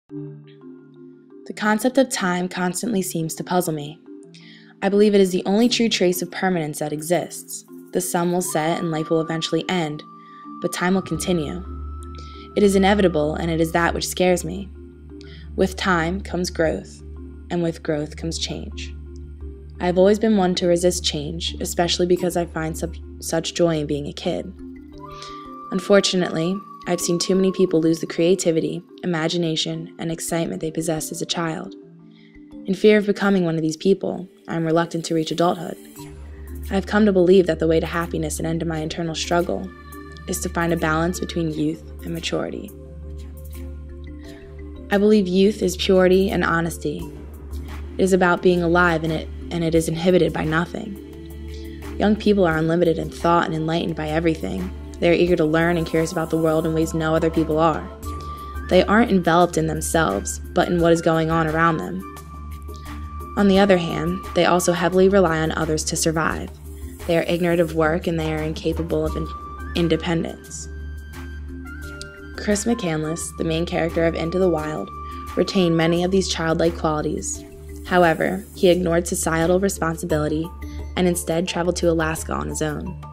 The concept of time constantly seems to puzzle me. I believe it is the only true trace of permanence that exists. The sun will set and life will eventually end, but time will continue. It is inevitable, and it is that which scares me. With time comes growth, and with growth comes change. I have always been one to resist change, especially because I find such joy in being a kid. Unfortunately, I've seen too many people lose the creativity, imagination, and excitement they possessed as a child. In fear of becoming one of these people, I am reluctant to reach adulthood. I have come to believe that the way to happiness and end to my internal struggle is to find a balance between youth and maturity. I believe youth is purity and honesty. It is about being alive, and it is inhibited by nothing. Young people are unlimited in thought and enlightened by everything. They are eager to learn and curious about the world in ways no other people are. They aren't enveloped in themselves, but in what is going on around them. On the other hand, they also heavily rely on others to survive. They are ignorant of work, and they are incapable of independence. Chris McCandless, the main character of Into the Wild, retained many of these childlike qualities. However, he ignored societal responsibility and instead traveled to Alaska on his own.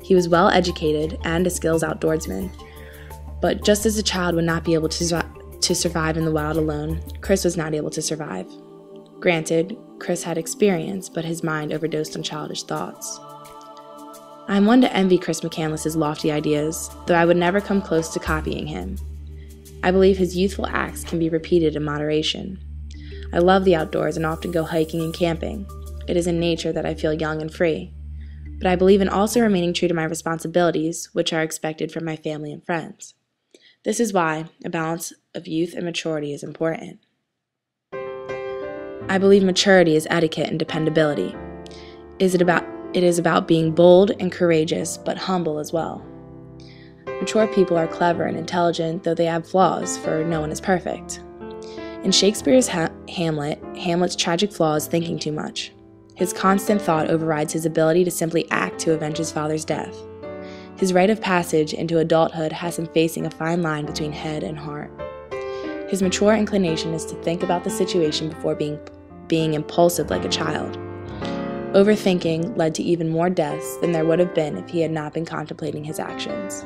He was well educated and a skills outdoorsman, but just as a child would not be able to survive in the wild alone, Chris was not able to survive. Granted, Chris had experience, but his mind overdosed on childish thoughts. I am one to envy Chris McCandless's lofty ideas, though I would never come close to copying him. I believe his youthful acts can be repeated in moderation. I love the outdoors and often go hiking and camping. It is in nature that I feel young and free. But I believe in also remaining true to my responsibilities, which are expected from my family and friends. This is why a balance of youth and maturity is important. I believe maturity is etiquette and dependability. It is about being bold and courageous, but humble as well. Mature people are clever and intelligent, though they have flaws, for no one is perfect. In Shakespeare's Hamlet, Hamlet's tragic flaw is thinking too much. His constant thought overrides his ability to simply act to avenge his father's death. His rite of passage into adulthood has him facing a fine line between head and heart. His mature inclination is to think about the situation before being impulsive like a child. Overthinking led to even more deaths than there would have been if he had not been contemplating his actions.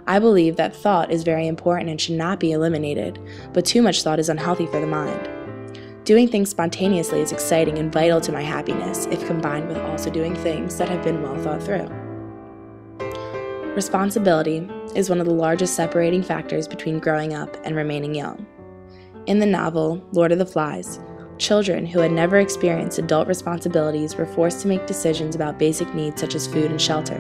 I believe that thought is very important and should not be eliminated, but too much thought is unhealthy for the mind. Doing things spontaneously is exciting and vital to my happiness if combined with also doing things that have been well thought through. Responsibility is one of the largest separating factors between growing up and remaining young. In the novel, Lord of the Flies, children who had never experienced adult responsibilities were forced to make decisions about basic needs such as food and shelter.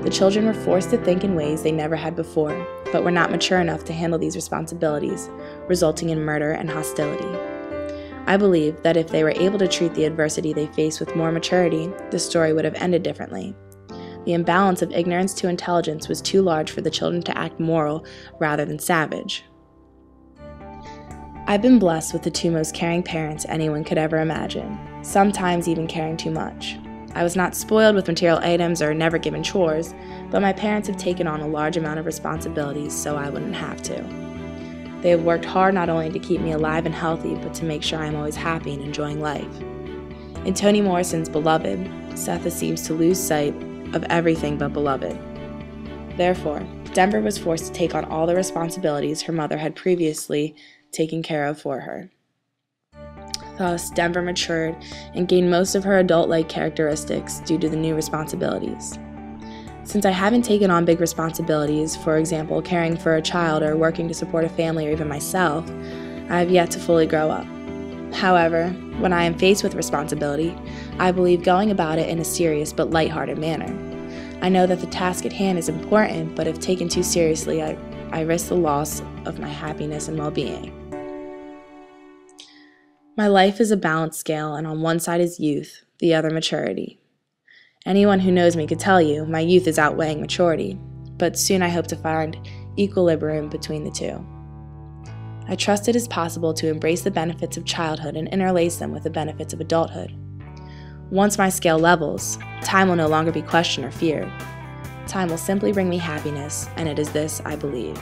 The children were forced to think in ways they never had before, but were not mature enough to handle these responsibilities, resulting in murder and hostility. I believe that if they were able to treat the adversity they faced with more maturity, the story would have ended differently. The imbalance of ignorance to intelligence was too large for the children to act moral rather than savage. I've been blessed with the two most caring parents anyone could ever imagine, sometimes even caring too much. I was not spoiled with material items or never given chores, but my parents have taken on a large amount of responsibilities so I wouldn't have to. They have worked hard not only to keep me alive and healthy, but to make sure I'm always happy and enjoying life. In Toni Morrison's Beloved, Setha seems to lose sight of everything but beloved. Therefore, Denver was forced to take on all the responsibilities her mother had previously taken care of for her. Thus, Denver matured and gained most of her adult-like characteristics due to the new responsibilities. Since I haven't taken on big responsibilities, for example, caring for a child or working to support a family or even myself, I have yet to fully grow up. However, when I am faced with responsibility, I believe going about it in a serious but lighthearted manner. I know that the task at hand is important, but if taken too seriously, I risk the loss of my happiness and well-being. My life is a balanced scale, and on one side is youth, the other maturity. Anyone who knows me could tell you my youth is outweighing maturity, but soon I hope to find equilibrium between the two. I trust it is possible to embrace the benefits of childhood and interlace them with the benefits of adulthood. Once my scale levels, time will no longer be questioned or feared. Time will simply bring me happiness, and it is this I believe.